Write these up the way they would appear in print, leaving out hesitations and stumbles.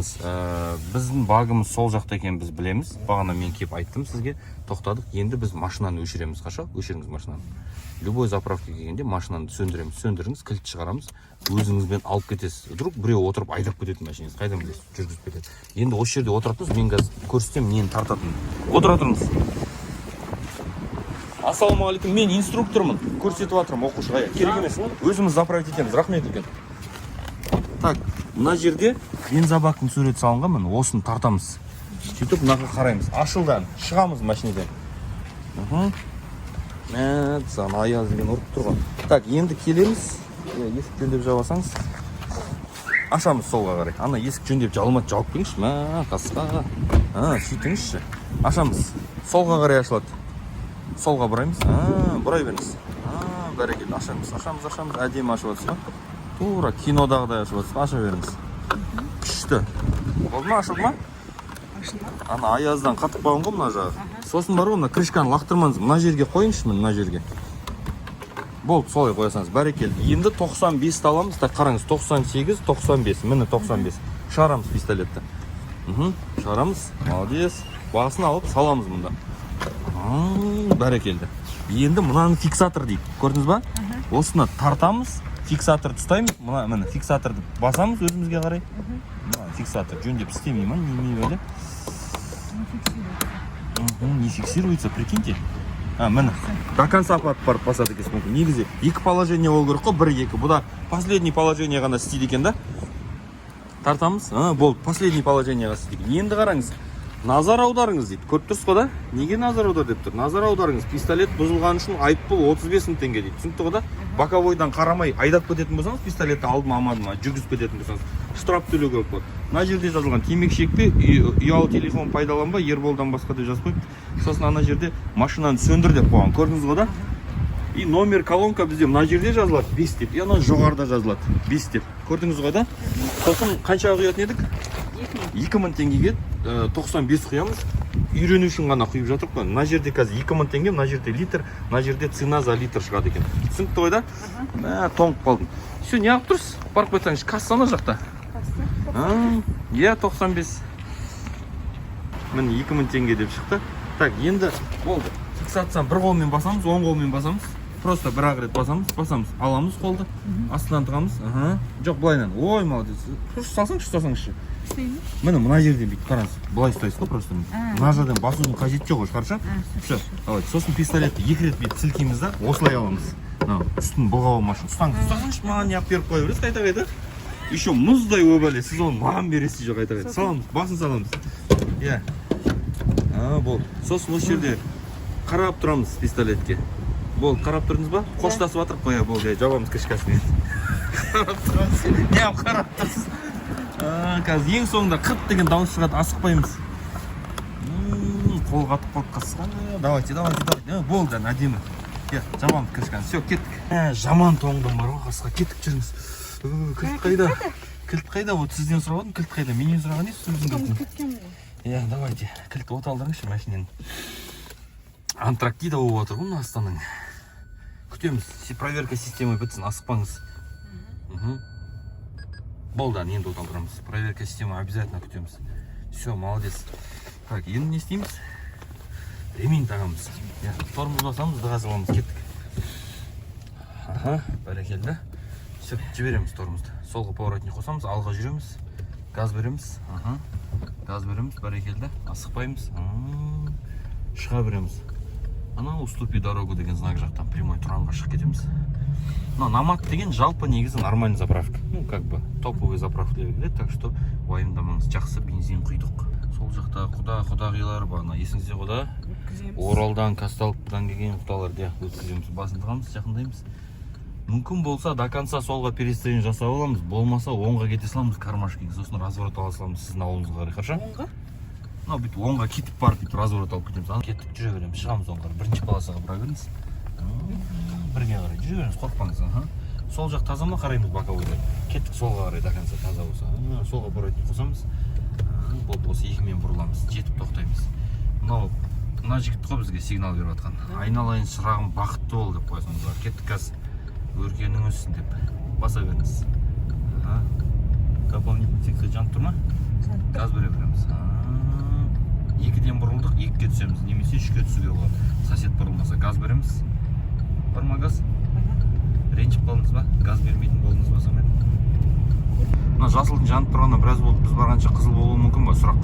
Біздің багымыз сол жақта екенін біз білеміз. Бағана мен келіп айттым сізге, тоқтадық. Енді біз машинаны өшіреміз. Қаша? Өшіріңіз машинаны. Любой заправка келгенде машинаны сөндіреміз. Сөндіріңіз, кілт шығарамыз. Өзіңізбен алып кетесіз. Вдруг біреу отырып айдап кететін машинаңыз. Қайдан білесіз? Жүргізіп кетеді. Енді осы жерде отыратыныз, мен қазір көрсетем, нені тартатынын. Отыра тұрыңыз. Ассалаумағалейкум, мен инструктормын. Көрсетіп жатырмын оқушыға. Керек емес. Өзіміз заправить етеміз. Рахмет үлкен. Так, мына жерде бензобактың суреті салынған, міне осыны тартамыз. Сөйтіп мынаға қараймыз. Ашылдан шығамыз машинеден. Саған аяз деген ұрып тұрған. Так, енді келеміз. Есік жөндеп жабасаңыз. Ашамыз солға қарай. Ана есік жөндеп жабылмады, жауып келіңізші. Қасқа. Сөйтіңізші. Ашамыз. Солға қарай ашылады. Солға бұраймыз. Бұрай беріңіз. Бәрекелді. Ашамыз. Әдемі ашып жатсыз ба? Тура кинодағыдай ашып жатсыз. Аша беріңіз. Күшті. Болды ма, ашылды ма? Ашылды. Ана аяздан қатып қалған ғой мына жағы. Сосын бар ғой, мына крышканы лақтырмаңыз. Мына жерге қойыңызшы, мына жерге. Болды, солай қоясаңыз. Бәрекелді. Енді 95-ті аламыз. Так, қараңыз, 98, 95. Міне 95. Шығарамыз пистолетті. Шығарамыз. Молодец. Басын алып саламыз мұнда. Бәрекелді. Енді мынаны фиксатор дейді. Көрдіңіз ба? Осыны тартамыз. Фиксатор тұстаймыз. Мына фиксаторды басамыз өзімізге қарай. Фиксатор жөндеп істемей ма? Неме әлі? Не фиксируется, прикиньте. Міне. До конца барып басады екенсіз мүмкін. Негізі екі положение ол керек қой, 1-2. Бұда последний положение ғана істейді екен да? Тартамыз. Болды, последний положение ғана істейді. Енді қараңыз. Назар аударыңыз дейді. Көріп тұрсыз ғой да? Неге назар аудар деп тұр? Назар аударыңыз. Пистолет бұзылған үшін айыппұл 35 мың теңге дейді. Түсінікті ғой да? Боковойдан қарамай айдап кететін болсаңыз, пистолетті алдыма алмадыма жүргізіп кететін болсаңыз, штраф төлеу керек болады. Мына жерде жазылған темекі шекпе, ұялы телефон пайдаланба, Ерболдан басқа деп жазып қойып. Сосын ана жерде машинаны сөндір деп қойған. Көрдіңіз ғой да? И номер колонка бізде мына жерде жазылады 5 деп. И ана жоғарыда жазылады 5 деп. Көрдіңіз ғой да? Сосын қаншаға құятын едік? 2000 теңгеге 95 құямыз. Үйрену үшін ғана құйып жатырық қой. Мына жерде қазір 2000 теңге, мына жерде литр, мына жерде цена за литр шығады екен. Түсінікті ғой да? Тоңып қалдым. Все, не алып тұрсыз? Барып қайтсаңыз, касса ана жақта. 95. Міне 2000 теңге деп шықты. Так, енді болды. Фиксацияны бір қолмен басамыз, оң қолмен басамыз. Просто бір-ақ рет басамыз. Аламыз қолды. Астынан тығамыз. Жоқ, былайынан. Ой, молодец. Салсаңызшы. Міне мына жерден бүйтіп қараңыз. Былай ұстайсыз ғой просто. Мына жерден басудың қажеті жоқ, шығарша. Все. Давайте. Сосын пистолетті 2 рет бүйтіп сілкейміз да, осылай аламыз. Үстін бұлғауы машын. Ұстаңызшы, маған не алып беріп қоя бересіз, қайта. Еще мұздай өбәле, сіз оны маған бересіз жоқ, қайта. Саламыз, басын саламыз. Иә. Болды. Сосын осы жерде қарап тұрамыз пистолетке. Болды, қарап тұрдыңыз ба? Қоштасып атырып қоя, болды, жабамыз крышкасын. Қарап тұрсыз. Қазір ең соңында 40 деген дауыс шығады, асықпаймыз. Қол қатып қалып қасқа. Давайте. Болды, әдемі. Жаман крышканы. Все, кеттік. Жаман тоңдым бар ғой, қасқа. Кеттік жүріңіз. Кілт қайда? Кілт қайда? Вот сізден сұрағадым, кілт қайда? Менен сұраған не сіздің кілтін? Давайте. Кілт от алдырыңызшы машинені. Антарктида болып отыр ғой астаның. Күтеміз. Проверка системы бітсін, асықпаңыз. Болды, енді от алдырамыз. Проверка системы обязательно күтеміз. Все, молодец. Так, енді не істейміз? Ремень тағамыз. Тормоз басамыз, газ аламыз, кеттік. Бәрекелді. Все, жібереміз тормозды. Солға поворотник қосамыз, алға жүреміз. Газ береміз. Газ береміз, бәрекелді. Асықпаймыз. Шыға береміз. Ана уступи дорогу деген знак жақтан прямой тұранға шығып кетеміз. Намат деген жалпы негізі нормальный заправка. Как бы топовый заправка деп келеді, так что уайымдамаңыз, жақсы бензин құйдық. Сол жақта құдағилар бар, есіңізде ғой да? Оралдан, Казталовдан келген құдаларды өткіземіз, басын тығамыз, жақындаймыз. Мүмкін болса до конца солға перестроение жасап аламыз, болмаса оңға кете саламыз кармашкеге, сосын разворот ала саламыз сіздің ауылыңызға қарай, хорошо? Оңға? Бүйтіп оңға кетіп барып разворот алып кетеміз. Кеттік, жүре береміз, шығамыз оңға, бірінші полосаға бұра беріңіз. Бірге қарай, жүре беріңіз, қорқпаңыз. Сол жақ таза ма, қараймыз боковойда. Кеттік солға қарай, до конца таза болса. Солға бұрайтын қосамыз. Болды, осы екімен бұрыламыз, жетіп тоқтаймыз. Мына жігіт қой бізге сигнал беріп жатқан. Айналайын шырағым, бақытты бол деп қойсаңыз. Кеттік қазір өркенің өссін деп баса беріңіз. Дополнительный секция жанып тұр ма? газ бере береміз. Екіден бұрылдық, екіге түсеміз, немесе үшке түсуге болады. Сосед бұрылмаса газ береміз. Бар ма газ? Ренжіп қалдыңыз ба? Газ бермейтін болдыңыз ба сонымен? Мына жасылдың жанып тұрғаны біраз болды. Біз барғанша қызыл болуы мүмкін ба? Сұрақ.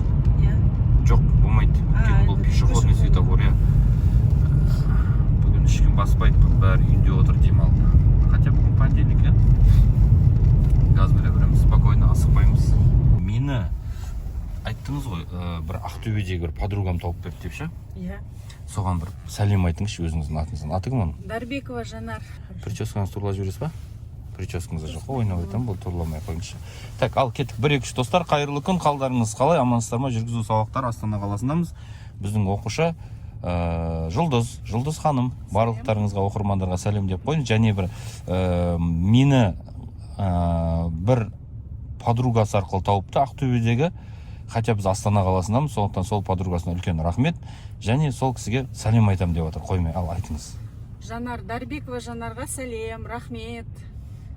Жоқ, болмайды. Бұл пешеходный светофор, иә. Бүгін ешкім баспайды, бәрі үйінде отыр демалды. Хотя бүгін понедельник, иә. Газ бере береміз, спокойно, асықпаймыз. Мені айттыңыз ғой, бір Ақтөбедегі бір подругам тауып берді деп ше? Иә. Соған бір сәлем айтыңызшы өзіңіздің атыңыздан. Аты кім оның? Дарбекова Жанар. Прическаңыз турлап жібересіз ба? Прическаңыз жоқ, ойнап айтамын, бұл турламай қойыңызшы. Так, ал кеттік. 1-2 достар, қайырлы күн, қалдарыңыз қалай? Амансыздар ма? Жүргізу сабақтары Астана қаласындамыз. Біздің оқушы Жұлдыз ханым. Барлықтарыңызға, оқырмандарға сәлем деп қойыңыз. Және бір мені бір подругасы арқылы тауыпты Ақтөбедегі. Хотя біз Астана қаласындамыз, сондықтан сол подругасына үлкен рахмет. Және сол кісіге сәлем айтам деп отыр. Қоймай, ал айтыңыз. Жанар, Дарбекова Жанарға сәлем, рахмет.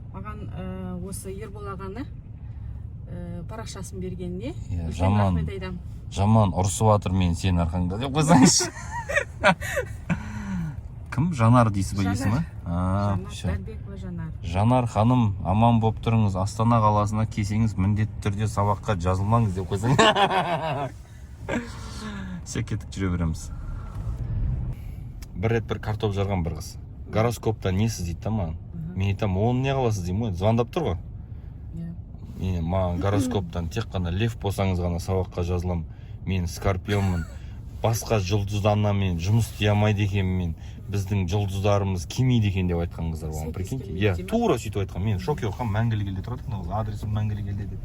Маған осы Ербол ағаны парақшасын бергеніне жаман рахмет айтам. Жаман ұрысып жатыр мен сенің арқаңда деп қойсаңызшы. Кім? Жанар дейсіз ба есімі? Дарбекова Жанар. Жанар ханым, аман болып тұрыңыз. Астана қаласына келсеңіз міндетті түрде сабаққа жазылмаңыз деп қойсаң. Секеттік жүре береміз. Бір рет бір картоп жарған бір қыз. Гороскопта несіз дейді та маған. Мен айтам, оны не қыласыз деймін ғой. Звондап тұр ғой. Маған гороскоптан тек қана лев болсаңыз ғана сабаққа жазылам. Мен скорпионмын. Басқа жұлдызданна мен жұмыс істей алмайды екенмін. Біздің жұлдыздарымыз келмейді екен деп айтқан қыздар болған. Прикиньте. Иә, тура сөйтіп айтқан. Мен шок еқам, Мәңгілік елде тұрады. Адресім Мәңгілік елде деп.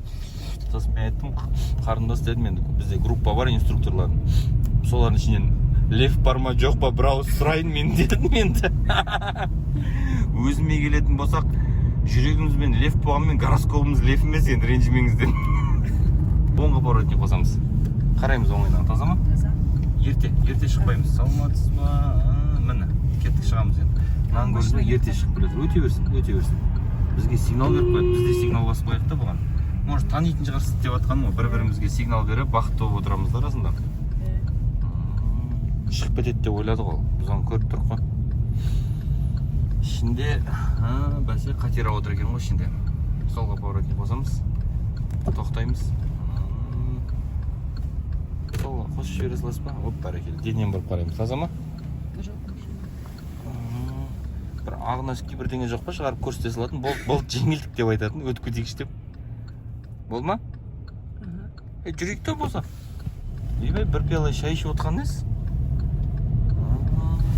Сосын мен айттым, қарындас дедім, енді бізде группа бар инструкторлардың. Солардың ішінен лев бар ма жоқ па бір ауыз сұрайын мен дедім енді. Өзіме келетін болсақ, жүрегімізбен лев болғанмен гороскопымыз лев емес, енді ренжімеңізден. Оңға поворотник қосамыз. Қараймыз оңайдан, таза ма? Таза. Ерте шықпаймыз. Саламатсыз ба? Міне, кеттік шығамыз енді. Мынаны көрдіңіз бе, ерте шығып келеді. Өте берсін. Бізге сигнал беріп қояды. Біз де сигнал басып қояйық та бұған. Может, танитын шығарсыз деп жатқаным ғой. Бір-бірімізге сигнал беріп, бақытты болып отырамыз да расында. Шығып кетеді деп ойлады ғой. Біз оны көріп тұрық қой. Ішінде, бәсе қатера отыр екен ғой ішінде. Солға поворотник қосамыз. Тоқтаймыз. Солға қосып жібере саласыз ба? Оп, бәрекелді. Денен барып қараймыз. Таза ма? Жоқ. Бір ағынаски бірдеңе жоқ па? Шығарып көрсете салатын. Бол жеңілдік деп айтатын. Өтіп кетейікші деп. Бол ма? Жүрейік те болса. Ебай, бір пиала шай ішіп отқан несі?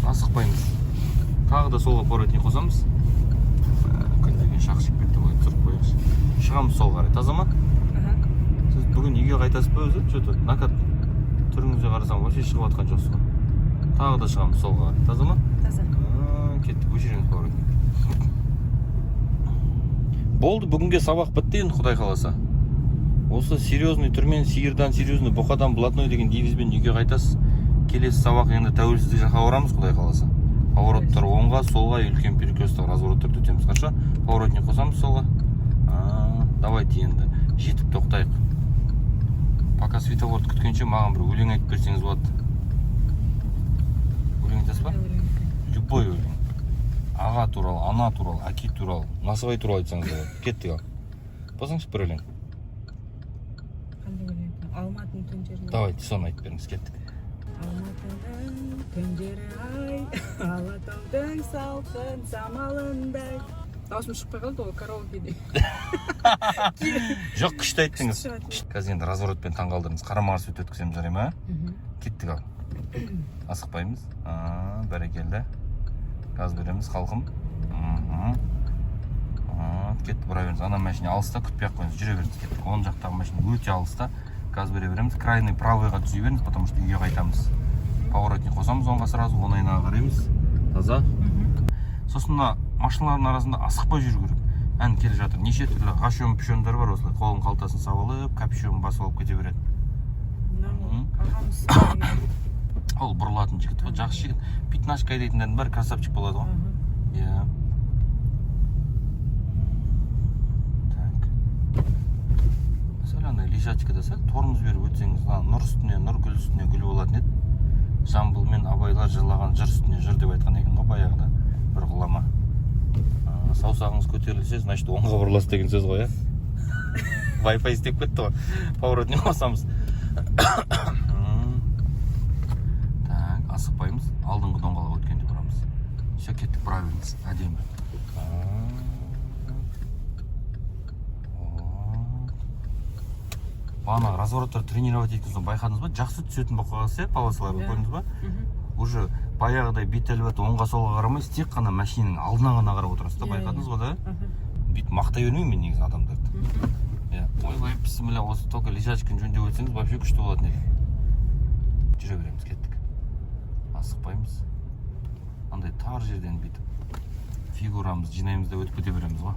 Асықпаймыз. Тағы да солға поворотник қосамыз. Күн деген шақ шығып кетті ғой, тұрып қойыңыз. Шығамыз сол қарай, таза ма? Сіз бүгін үйге қайтасыз ба өзі? Что-то накат түріңізге қарасам, вообще шығып жатқан жоқсыз ғой. Тағы да шығамыз сол қарай, таза ма? Таза. Кеттік, өшіріңіз поворотник. Болды, бүгінге сабақ бітті енді, Құдай қаласа. Осы серьезный түрмен, сиырдан серьезный, бұқадан блатной деген девизбен үйге қайтасыз. Келесі сабақ енді тәуелсіздік жаққа орамыз, Құдай қаласа. Повороттар оңға, солға, үлкен перекресток развороттарды өтеміз. Қарша, поворотник қосамыз солға. Давайте енді жетіп тоқтайық. Пока светофорды күткенше маған бір өлең айтып берсеңіз болады. Өлең айтасыз ба? Любой өлең. Аға туралы, ана туралы, әке туралы, насыбай туралы айтсаңыз болады. Кеттік ал. Басыңыз бір өлең. Алматының түндеріне. Давайте, соны айтып беріңіз, кеттік. Алматының күндері ай, Алатаудың салқын самалындай. Даусым шықпай қалды ғой, караокеде. Жоқ, күшті айттыңыз. Қазір енді разворотпен таңғалдырыңыз. Қарама-қарсы өткіземіз жарай ма? Кеттік ал. Асықпаймыз. Бәрекелді. Газ береміз, халқым. Кетті, бұра беріңіз. Ана машина алыста, күтпей ақ қойыңыз. Жүре беріңіз, кеттік. Оң жақтағы машина өте алыста. Газ бере береміз. Крайный правыйға түзей беріңіз, потому что үйге қайтамыз. Поворотник қосамыз оңға сразу, оңайына қараймыз. Таза. Сосын машиналардың арасында асықпай жүру керек. Ән келе жатыр. Неше түрлі ғашон-пішондар бар осылай. Қолын қалтасын сабалып, капюшонын басып алып кете береді. Ол бұрылатын жігіт ғой, жақсы жігіт. Пятнашка айдайтындардың бәрі красавчик болады ғой. Иә. Так. андай лежачкада сәл тормоз беріп өтсеңіз, нұр үстіне нұр, гүл үстіне гүл болатын еді. Жамбыл мен абайлар жырлаған жыр үстіне жыр деп айтқан екен ғой баяғыда бір ғұлама. Саусағыңыз көтерілсе, значит оңға бұрыласыз деген сөз ғой, Wi-Fi істеп кетті ғой. Поворотник қосамыз. Так, асықпаймыз. Алдыңғы доңғалға өткенде бұрамыз. Все, кеттік, правильно, әдемі. Бағана развороттар тренировать еткенсің байқадыңыз ба? Жақсы түсетін болып қалған полосаларды көрдіңіз ба? Уже баяғыдай бет әлбәт оңға солға қарамайсыз, тек қана машинаның алдына ғана қарап отырасыз да, байқадыңыз ғой да? Бүйтіп мақтай бермеймін мен негізі адамдарды. Ойбай, бісміллә, осы только лежачканы жөндеп өтсеңіз, вообще күшті болатын еді. Жүре береміз, кеттік. Асықпаймыз. Андай тар жерден бүйтіп фигурамыз жинаймыз да өтіп кете береміз ғой.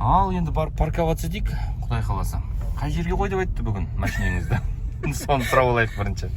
Ал енді барып парковаться дейік, Құдай қаласа. Қай жерге қой деп айтты бүгін машинаңызды? Соны сұрап алайық бірінші.